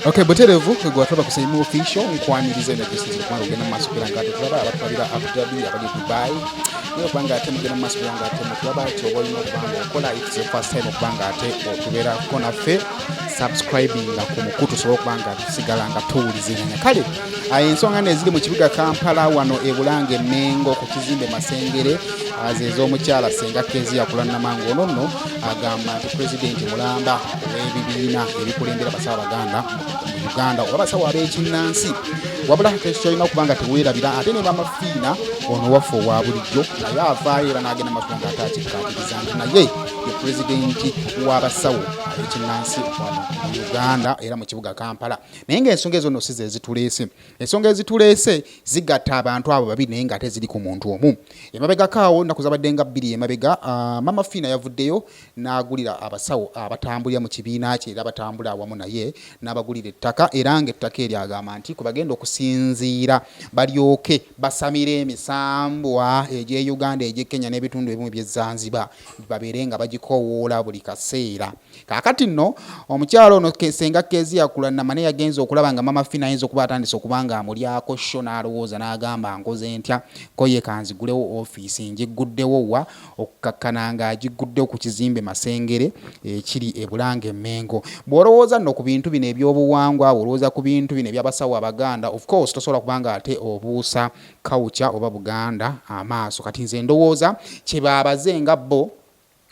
Okay, buterevu gwataba kusaimu official nkwanirize na kesi zikwangu gena masukira ngate tulaba abatwalira Abu Dhabi abali Dubai niyo kwanga ate mugena masukira ngate mutulaba kyoboyi no kubanga okola it's the first time okubanga ate okubera kona fe subscribing na kumukutu so okubanga sigala nga tuwuliziranya kale ensonga neziri mu kibuga Kampala wano ebulange Mengo ku kizimbe Masengere azezo omukyala Senga Kezi yakulana mango nonno agamba nti president Mulamba w'ebibiina ebikulembera basaba baganda Uganda obasawo ab'ekinnansi wabula tekyolina kubanga teweerabira ate ne bamafiina ono waffe owa bulijjo naye avaayo era n'agenda maaso nga ataakikkaatiriza nti naye ye pulezidenti w'abasawo ab'ekinnansi mu Uganda era mu kibuga Kampala naye ng'ensonga ezo nno si ze zituleese ensonga ezituleese zigatta abantu abo babiri naye ng'ate ziri ku muntu omu emabegako awo ennaku zabadde nga bbiri emabega mama Fiina yavuddeyo n'agulira abasawo abatambulira mu kibiina kye era batambula awamu naye n'abagulira ettaka era ng'ettaka eryo agamba nti ku bagenda okusinziira balyoke basamire emisambwa egy'e Uganda egy'e Kenya n'ebitundu ebimu by'e Zanzibar babeere nga bagikoowoola buli kaseera kaakati nno omukyalo ono Senga Kezi yakulanama naye yagenza okulaba nga mama Fiina ayinza okuba atandise okuba nga amulyako sho n'alowooza n'agamba nkoze ntya ko ye kanzigulewo ofiisi njiguddewo wa okukakkana nga agiguddewo ku kizimbe Masengere ekiri ebulange Mengo bw'olowooza nno ku bintu bino ebyobuwangwa olowooza ku bintu bino ebyabasawo abaganda of course tosobola kubanga ate obuusa culture oba Buganda amaaso kati nze ndowooza kye baabaze nga bo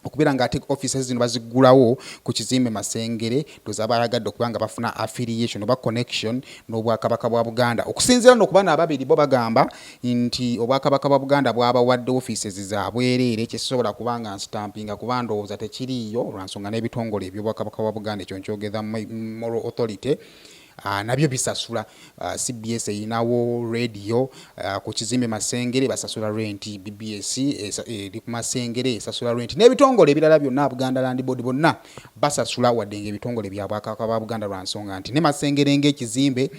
okubeera nga ate offices zino bazigulawo ku kizimbe Masengere doza bayagadde okubanga bafuna affiliation oba connection n'obwakabaka bwa Buganda okusinziira n'okuba n'ababiri bo bagamba nti obwakabaka bwa Buganda bwabawadde offices zaabwereere kyekisobola kubanga nstampinga kuba ndowooza tekiriiyo olwansonga n'ebitongole eby'obwakabaka bwa Buganda ekyo nkyogeza Moral Authority nabyo bisasula CBS inawo radio ku kizimbe Masengere basasula rent BBS eri ku Masengere esasula rent n'ebitongole ebirala byonna Buganda Land Board bonna basasula wadde ebitongole byabwakabaka bwa Buganda lwansonga nti ne Masengere ng'ekizimbe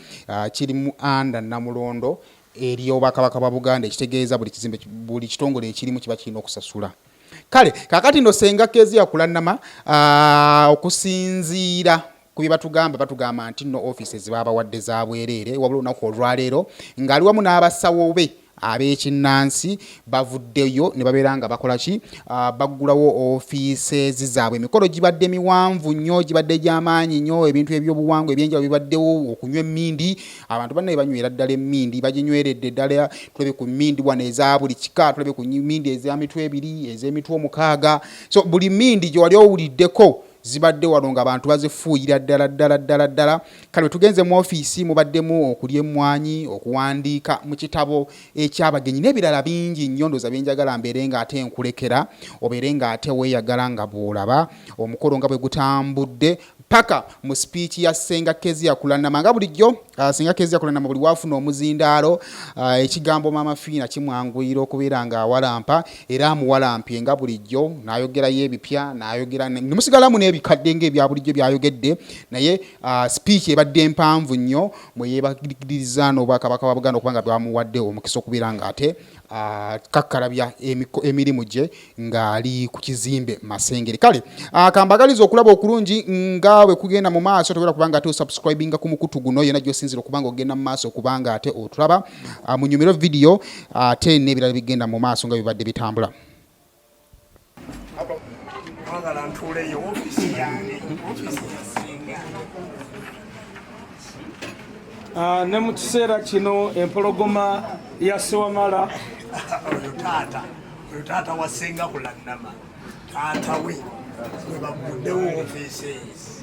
kiri mu anda Namulondo eri obwakabaka bwa Buganda ekitegeeza buli kitongole ekirimu kiba kirina okusasula kale kakati no Senga Kezi yakulanama okusinziira kubi batugamba nti no offices babawadde zaabwereere wabula olunaku olwaleero ng'ali wamu n'abasawo be ab'ekinnansi bavuddeyo ne babeera nga bakola ki baggulawo offices zaabwe emikolo gibadde miwanvu nnyo gibadde gy'amaanyi nnyo ebintu ebyobuwangwa ebyenjawulo bibaddewo okunywa emmindi abantu bannaye banywera ddala emmindi baginyweredde ddala tulebe ku mmindi wano eza buli kika tulebe ku mmindi ez'emitwe ebiri ez'emitwe omukaaga so buli mmindi gye wali owuliddeko zibadde wano nga abantu bazifuuyira ddala kale tugenze mu office mubaddemu okulya emmwanyi okuwandiika mu kitabo ekyabagenyi n'ebirala bingi nnyo ndoza byenjagala mbeere nga ate nkulekera obeere nga ate weeyagala nga bw'olaba omukolo nga bwe gutambudde paka mu speech ya Senga Kezi yakulanama nga bulijjo Senga Kezi yakulanama buli waafuna omuzindaalo ekigambo mama Fiina kimwanguyira okubeera nga awalampa era amuwalampye nga bulijjo n'ayogerayo ebipya n'ayogera nemusigalamu n'ebikadde ng'ebya bulijjo byayogedde naye speech ebadde mpanvu nnyo mwe yeebagiriza n'obwakabaka bwa Buganda okubanga bwamuwadde omukisa okubeera nga ate kakkalabya emirimu gye ng'ali ku kizimbe Masengere kale kambagaliza okulaba okulungi nga bwe kugenda mu maaso tobera kubanga ate osubscribinga ku mukutu guno yena gy'osinzira okubanga ogenda mu maaso okubanga ate otulaba mu nyumiro video ate n'ebirala bigenda mu maaso nga bibadde bitambula ne mu kiseera kino empologoma ya Sewamala oyo taata wasenga kulanama taata we we baguddewo offices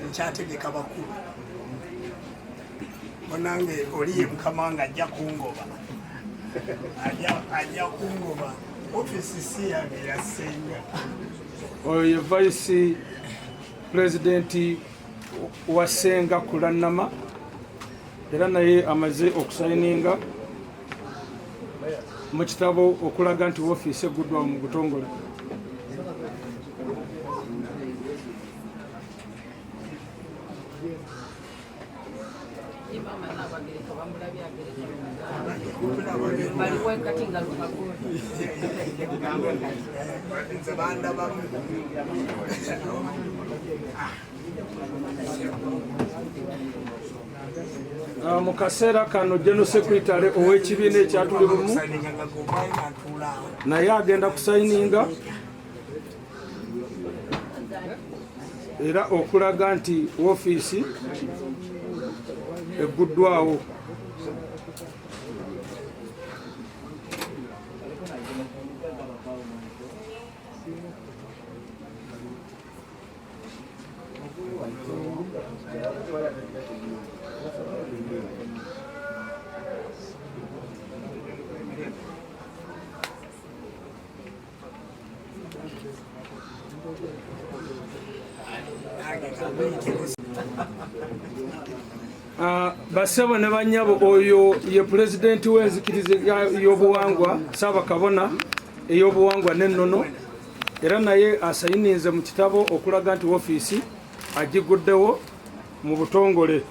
nkyategeka bakulu onange oliye mukama wange ajja kungoba ajja kungoba ofisi si yange ya Senga oyo ye vice president wa Senga kulanama era naye amaze okusayininga mu kitabo okulaga nti woofiisi egguddwawo mu butongole. Mu kaseera kano General Secretary ow'ekibiina ekyatuli bumu naye agenda kusayininga era okulaga nti woofiisi egguddwawo. Basebo ne banyabo oyo ye pulezidenti w'enzikiriza y'obuwangwa Ssaabakabona ey'obuwangwa n'ennono era naye asayininze mu kitabo okulaga nti woofiisi agiguddewo mu butongole.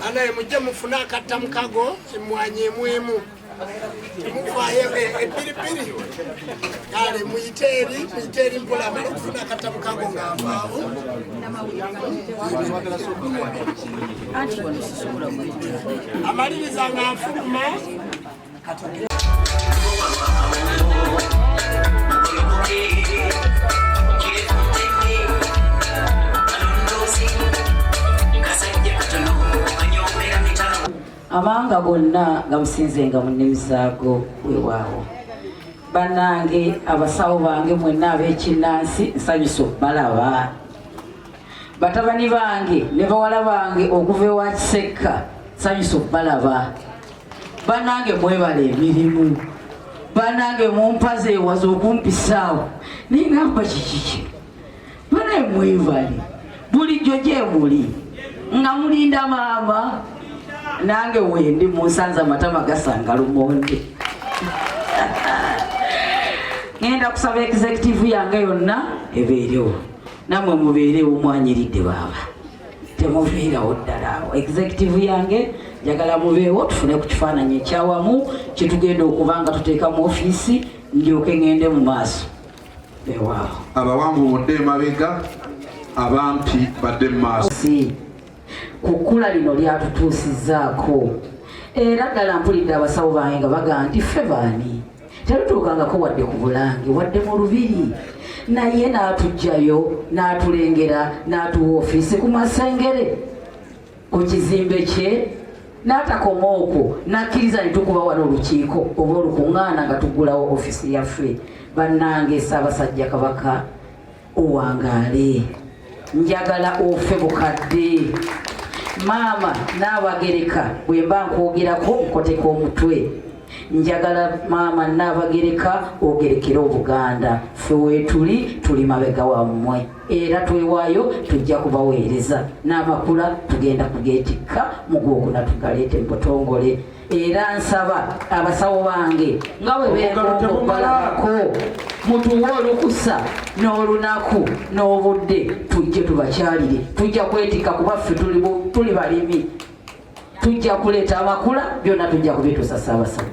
Ana mujje mufuna akatamukago kimwanye mwemu muvaye epiripiri kale muyiteri mpola mali kufuna akatamukago ngavaawo amaliriza nga nfuluma amanga gonna gamusinzenga mu nnimi zaago weewaawo. Bannange abasawo bange mwenna ab'ekinnansi nsanyusa okubalaba. Batabani bange ne bawala bange okuva ewa Kisekka nsanyusa okubalaba. Bannange mwebala emirimu. Bannange mumpaze ewaza okumpisaawo ningamba kikiki. Banaye mwebale bulijjo gye muli nga mulinda maama nange wendi munsanza amatama gasanga lumonde. Ngenda kusaba executive yange yonna ebeerewo namwe mubeerewo mwanyiridde baaba temuviirawo ddala awo. Executive yange njagala mubeewo tufune ku kifaananyi ekyawamu kyetugenda okuba nga tuteeka mu ofiisi ndyoke ngende mu maaso ewaawo. Abawanvu bodde emabega abampi badde mu maaso. Kukula lino lyatutuusizzaako era ddala mpulidde abasawo bange nga bagamba nti ffe baani tetutuukangako wadde ku Bulange wadde mu Lubiri naye n'atugjayo n'atulengera n'atuwa ofiisi ku Masengere ku kizimbe kye n'atakoma okwo n'akkiriza ne tukuba wano olukiiko oba olukuŋŋaana nga tuggulawo ofiisi yaffe. Bannange Ssaabasajja Kabaka owangaale njagala ofe bukadde. Maama Nnaabagereka bwe mba nkwogerako nkoteka omutwe. Njagala maama Nnaabagereka ogerekera Obuganda. Ffe weetuli tuli mabega wammwe era twewaayo tujja kubaweereza n'amakula tugenda kugeetikka mu Gwokuna tugaleete mu butongole. Era nsaba abasawo bange nga bwe beegomba okubalabako mutuwe olukusa n'olunaku n'obudde tujje tubakyalire. Tujja kwetikka kuba ffe tuli balimi. tujja kuleeta amakula byonna tujja kubituusa Ssaabasajja.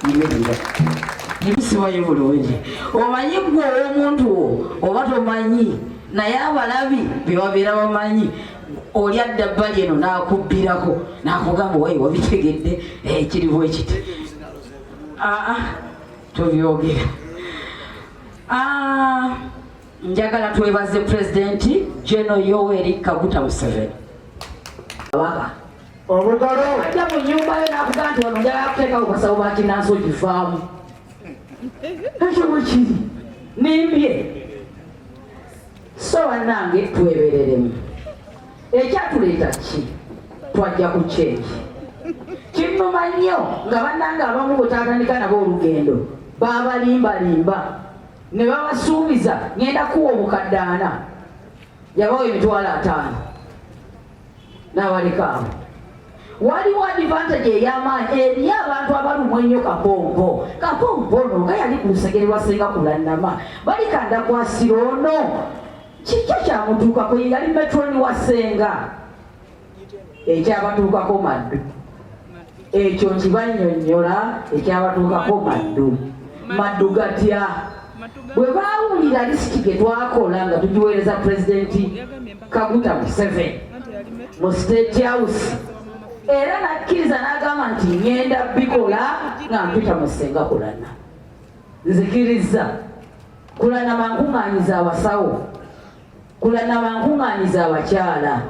Yimirira nibisibayo bulungi. Omanyi gwe ow'omuntu oba tomanyi naye abalabi be babeera bamanyi. Oli adda bbali eno n'akubbirako n'akugamba wayi wabitegedde kiriwo ekiti. Tobyogera. Njagala twebaze Pulezidenti General Yoweri Kaguta Museveni. Obugalo ajja mu nnyumba yo n'akugamba nti wano njagala kuteekawo basawo ba Kinansi ogivaamu. Ekyo bwe kiri nimbye. So bannange twebereremu. Ekyatuleeta ki? Twajja ku change. Kinnuma nnyo nga bannange abamu bwe tatandika nabo olugendo babalimbalimba ne babasuubiza ngenda kuwa obukadde 4 yabawa emitwalo 5 n'abalekaawo. Waliwo advantage ey'amaanyi eri abantu abalumwa ennyo Kapompo. Kapompo ono nga yali ku lusegere lwa Ssenga Kulannama balikanda kwasira ono kijja kyamutuukako yali metroni wa Ssenga ekyabatuukako Maddu. Ekyo nkibannyonnyola ekyabatuukako Maddu gatya bwe baawulira lisiti ge twakola nga tugiweereza Pulezidenti Kaguta Museveni mu State House era nakkiriza n'agamba nti ngenda bikola nga mpita mu Ssenga Kulannama. Nzikiriza Kulannama nkuŋŋaanyiza abasawo, Kulannama nkuŋŋaanyiza abakyala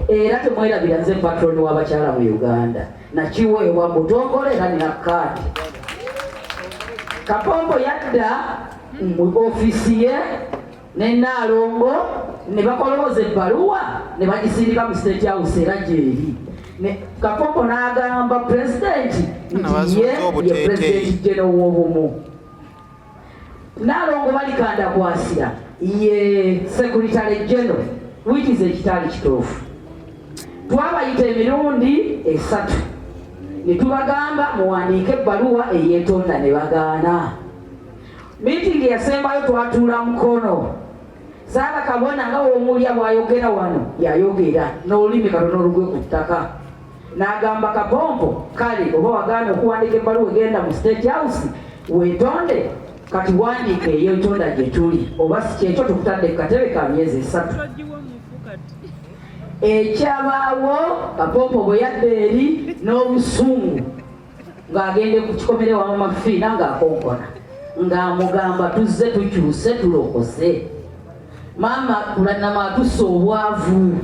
era temwerabira nze patroni w'abakyala mu Uganda nakiweebwa Butongole era nina kaadi. Kapompo yadda mu ofiisi ye ne Naalongo ne bakolooza ebbaluwa ne bagisindika mu State House era gyeri. Kapompo n'agamba Pulezidenti nti ye Pulezidenti General w'obumu. Naalongo balikanda kwasira ye Secretary General which is ekitali kituufu. Twabayita emirundi 3 ne tubagamba muwandiike ebbaluwa eyeetonda ne bagaana. Miitingi yasembayo twatuula mukono. Ssaabakabona nga w'omulya bw'ayogera wano yayogera n'olulimi katono olugwe ku ttaka. N'agamba Kapompo kale oba wagaana okuwandiika ebbaluwa egenda mu State House weetonde kati wandiika eyeetonda gye tuli oba si kyekyo tukutadde ku katebe ka myezi 3. Ekyabaawo Kapompo bwe yadda eri n'obusungu ng'agende ku kikomere wa Mama Fiina ng'akonkona ng'amugamba tuzze tukyuse tulokose. Maama Kulannama atusse obwavu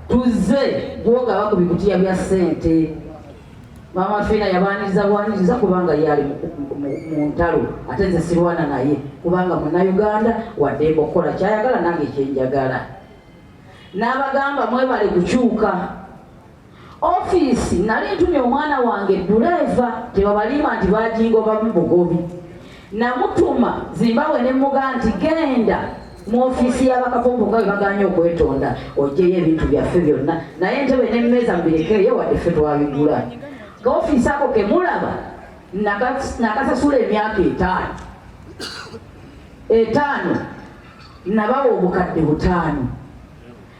tuzze gwoga bakubikutiya bya ssente. Mama Fiina yabaaniriza kubanga yali mu ntalo ate nze sirwana naye kubanga Munnayuganda wadde okukola kyayagala nange kyenjagala. N'abagamba mwebale kukyuka. Ofiisi nali ntumye omwana wange duleeva tebabalima nti bagingoba mu Bugobi. Namutuma Zimbabwe ne mugaa nti genda mu ofiisi y'abakapompo nga bwe baganye okwetonda ogyeyo ebintu byaffe byonna naye entebe n'emmeeza mbirekeeyo wadde ffe twabigula. Nga ofiisi ako ke mulaba nakasasula emyaka 5 nabawa obukadde 5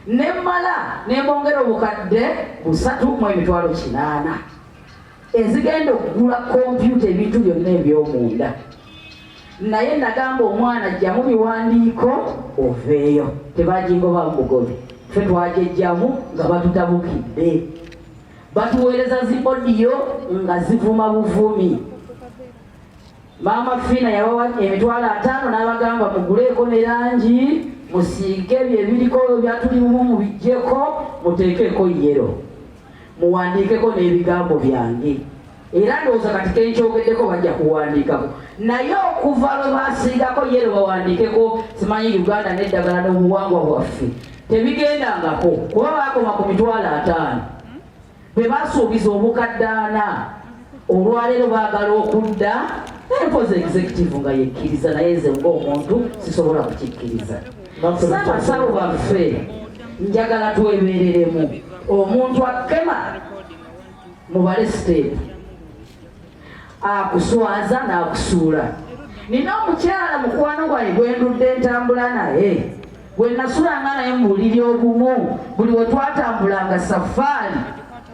nemmala nembongera obukadde 3.8 ezigenda okugula kompyuta ebintu byonna eby'omunda. Naye nagamba omwana ajjamu biwandiiko oveeyo tebagingoba mu Bugobi ffe twagejjamu nga batutabukidde batuweereza zi odiyo nga zivuma buvumi. Maama Fiina yabawa emitwalo 5 n'abagamba muguleeko ne langi musiige ebyo ebiriko byatulimu mubijjeko muteekeko yero muwandiikeko n'ebigambo byange era ndowooza kati kenkyogeddeko bajja kuwandiikako naye okuva lwe basiigako yero bawandiikeko simanyi Uganda n'eddagala n'obuwangwa bwaffe tebigendangako kuba bakoma ku mitwalo 5 bwe basuubiza obukadde 4 olwaleero baagala okudda empoza executive nga yekkiriza naye nze ng'omuntu sisobola kukikkiriza. Ssabasawo baffe njagala twebereremu omuntu akema mubale siteepu akuswaza n'akusuula. Nina omukyala mukwano gwange gwendudde ntambula naye gwe nasulanga naye mu buliri obumu buli we twatambulanga safaari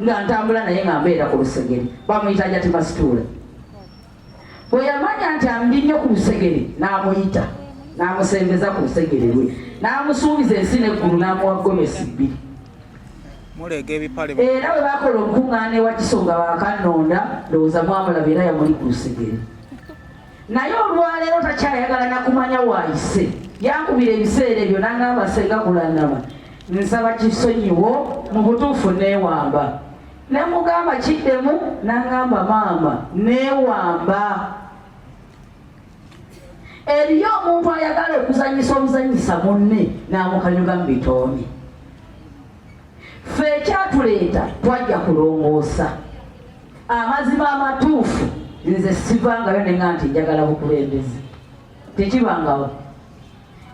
nga ntambula naye nga mbeera ku lusegere bamuyita jati masituula bwe yamanya nti ambi nnyo ku lusegere n'amuyita n'amusembeza ku lusegere lwe n'amusuubiza ensi n'eggulu n'amuwa gomesi 2 era bwe bakola obukuŋŋaana ewa Kisonga Wakanonda ndowooza mwamulaba era yamuli ku lusegere naye olwaleero takyayagala nakumanya waayise yankubira ebiseera ebyo n'angamba Senga Kulanama nsaba kisonyiwo mu butuufu neewamba ne mugamba kiddemu n'angamba maama neewamba eriyo omuntu ayagala okuzanyisa obuzanyisa munne n'amukanyuga mu bitoomi ffe ekyatuleeta twajja kulongoosa amazima amatuufu nze sivangayo nenga nti njagala bukulembeze tekibangawo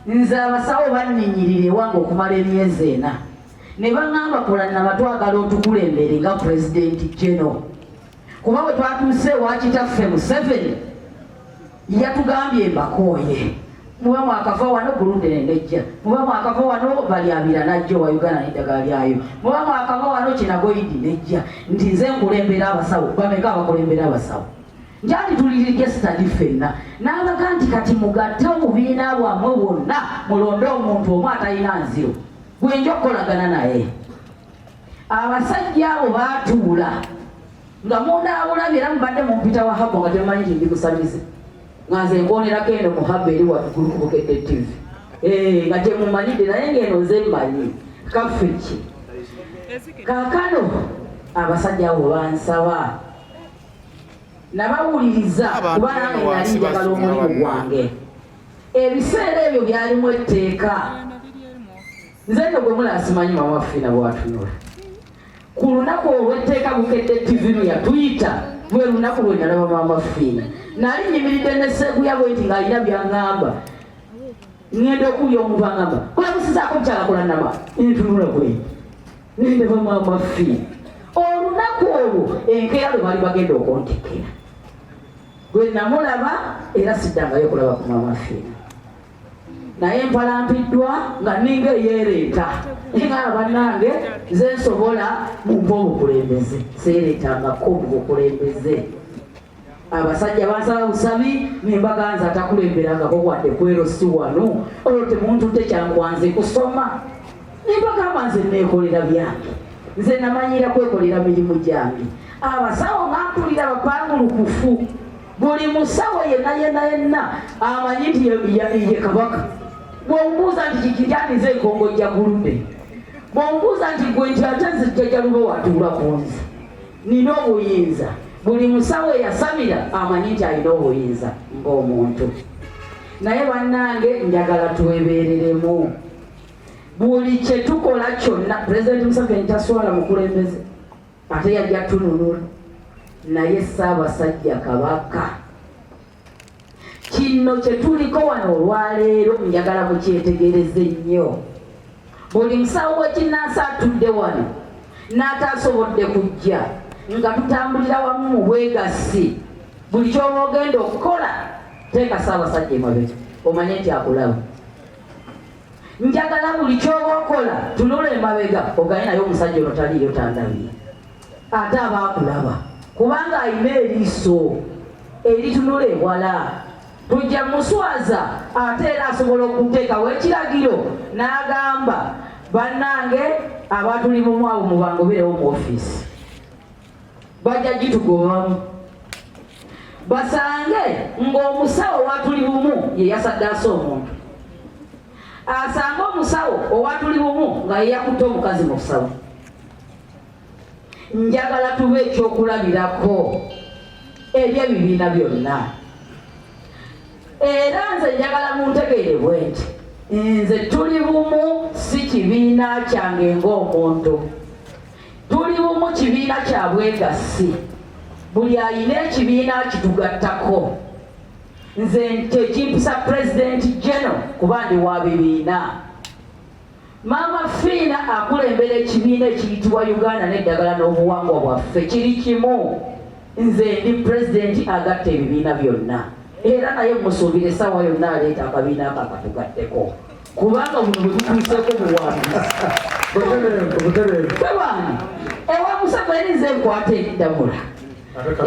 nze abasawo banninyirira ewange okumala emyezi 4 ne baŋŋamba Kulanama twagala otukulembere nga pulezidenti general kuba bwe twatuuse ewa kitaffe Museveni yatugambye mbakooye muba mwakava wano Bulundene nejja muba mwakava wano Balyabira najja wa Uganda n'eddagala lyayo muba mwakava wano Kinagoyidi nejja nti nze nkulembera abasawo bameka abakulembera abasawo njali tulirige study ffenna n'abaga nti kati mugatte omubiina bwammwe bwonna mulonde omuntu omu atalina nziro gwenja okukolagana naye abasajja abo baatuula nga munaabulabye era mubadde mumpita wa Habo nga temumanyi nti ndikusamize nga nze nkonerako eno mu Habo eri waggulu ku Bukedde TV nga temumanyidde naye ng'eno nze mmanyi kaffe ki kaakano abasajja abo bansaba nabawuliriza kuba nange nali njagala omulimu gwange ebiseera ebyo byalimu etteeka nze nno gwe mulaba simanyi Mama Fiina bwatunula ku lunaku olw'etteeka Bukedde TV no yatuyita lwe lunaku lwe nalaba Mama Fiina nali nyimiridde ne Sseguya bwe nti ng'alina byangamba ŋŋenda okulya omuntu angamba olamusizaako mukyala Kulanama ntunula bwe nendeba Mama Fiina olunaku olwo enkeera lwe bali bagenda okuntekera gwe namulaba era siddangayo kulaba ku Mama Fiina naye mpalampiddwa nga ninga eyeereeta nga bannange nze nsobola mumpa obukulembeze seereetangako mu bukulembeze abasajja bansaba busabi nembaganza atakulemberangako wadde kwerosi wano olwo temuntute kyankwanze kusoma nembagamba nze neekolera byange nze namanyira kwekolera mirimu gyange abasawo ngampulira bapangulukufu buli musawo yenna amanyi nti ye kabaka bw'ombuuza nti kikitanize enkongojja guludde bw'ombuuza nti gwe nti ate nze jjajjaluba watuula ku nze nina obuyinza buli musawo eyasamira amanyi nti alina obuyinza ng'omuntu naye bannange njagala twebeereremu buli kye tukola kyonna pulezidenti Museveni taswala mukulembeze ate yajja tununula naye Ssaabasajja Kabaka kino kye tuliko wano olwaleero njagala mukyetegereze nnyo buli musawo w'ekinnansi atudde wano n'ataasobodde kujja nga tutambulira wamu mu bwegassi buli ky'oba ogenda okukola teeka Ssaabasajja emabega omanye nti akulaba njagala buli ky'oba okola tunula emabega oganye naye omusajja ono taliyo tandabira ate abaakulaba kubanga alina eriiso eritunula ewala tujja muswaza ate era asobola okuteekawo ekiragiro n'agamba bannange abatuli bumu abo mubangoberewo mu ofiisi bajja gitugobamu basange ng'omusawo owatuli bumu ye yasaddaasa omuntu asange omusawo owatuli bumu nga yeyakutte omukazi mu kusawo njagala tube ekyokulabirako eri ebibiina byonna era nze njagala muntegeere bwe nti nze tuli bumu si kibiina kyange ng'omuntu tuli bumu kibiina kya bwegassi buli alina ekibiina kitugattako nze tekimpisa pulezidenti general kuba ndi wa bibiina Mama Fiina akulembera ekibiina ekiyitibwa Uganda n'eddagala n'obuwangwa bwaffe kiri kimu nze ndi pulezidenti agatta ebibiina byonna era naye musuubire essaawa yonna aleeta akabiina ako akatugatteko kubanga buno bwe tutuuseko buwanguzi ewa Museveni nze nkwata eddamula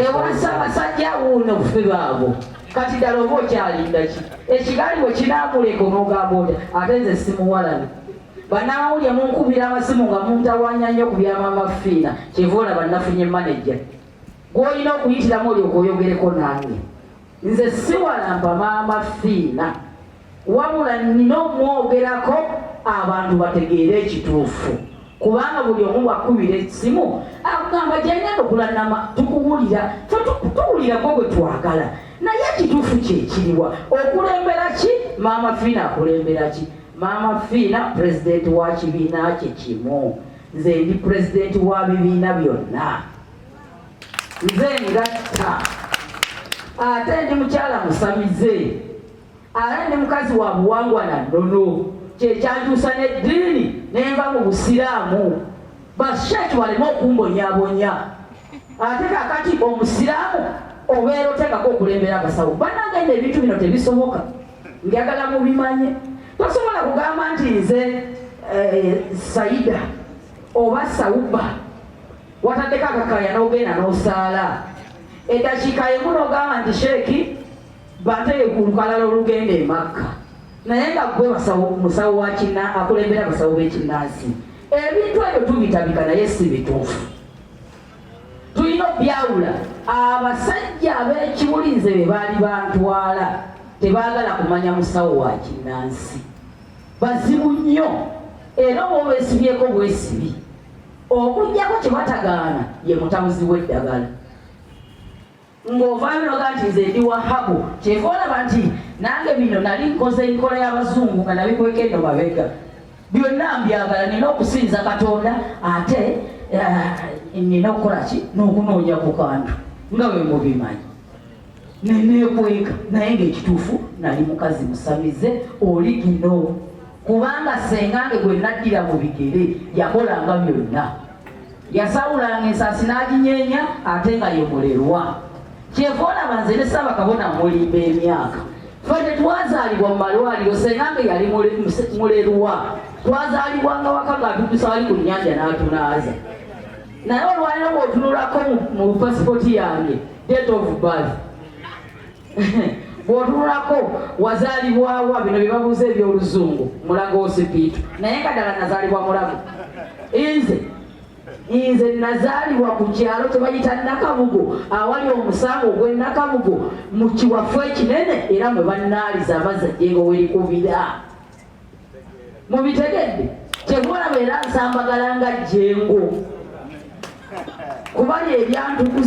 ewa Ssaabasajja wuuno ffe baabo kati ddala oba okyalinda ki ekigali bwe kinaamuleka onoogamba oti ate nze simuwalabe bannamawulire munkubira amasimu nga muntawanya nnyo ku byamaama Fiina kyeva olaba nafunye manejja gw'olina okuyitiramu olyoka oyogereko nange nze siwalampa maama Fiina wabula nina omwogerako abantu bategeere ekituufu kubanga buli omu bwakubira esimu akugamba gyengenda okulanama tukuwulira tuwulira gwe bwe twagala naye ekituufu kyekiriwa okulembera ki maama Fiina akulembera ki maama Fiina pulezidenti wa kibiina kye kimu nze ndi pulezidenti wa bibiina byonna nze ngatta ate ndi mukyala musamize ate ndi mukazi wa buwangwa na nnono kyekyantuusa n'eddiini nenva mu busiraamu basheki baleme okumbonyabonya ate kakati omusiraamu obeera oteekako okulembera abasawo bannagenda ebintu bino tebisoboka njagala mubimanye tosobola kugamba nti nze Saida oba Sauba wataddeko akakaya n'ogenda n'osaala eddakiika emu n'ogamba nti sheeki bateeke ku lukalala olugenda e Makka naye nga gwe musawo wa akulembera abasawo b'ekinnansi ebintu ebyo tubitabika naye si bituufu tulina obyawula abasajja ab'ekiwulize be baali bantwala tebaagala kumanya musawo wa kinnansi bazibu nnyo era oba obesibyeko bwesibi okujjako kye batagaana ye mutabuzi w'eddagala ng'ovaayo noga nti nze ndi Wahabu kyeva olaba nti nange bino nali nkoze enkola y'abazungu nga nabikweka eno mabega byonna mbyagala nina okusinza Katonda ate nina okukola ki n'okunoonya ku kantu nga bwe mubimanyi neneekweka naye ng'ekituufu nali mukazi musamize oli gino kubanga sengange gwe naddira mu bigere yakolanga byonna yasawulanga ensaasi n'aginyeenya ate nga ye mulerwa kyeva olaba nze ne Ssaabakabona mulimba emyaka ffe tetwazaalibwa mu malwaliro sengange yali mulerwa twazaalibwanga waka ng'atuddusa wali ku nnyanja n'atunaaza naye olwaliro bw'otunulako mu pasipoti yange date of birth bw'otunulako wazaalibwawa bino bye babuuza eby'oluzungu Mulago Osipiito naye nga ddala nazaalibwa Mulago nze nazaalibwa ku kyalo kye bayita Nakabugo awali omusango ogw'e Nakabugo mu kiwafu ekinene era mwe bannaaliza amazzi ajjengo werikubira mubitegedde kyebulaba era nsambagala nga jjengo kuba ebyantukuza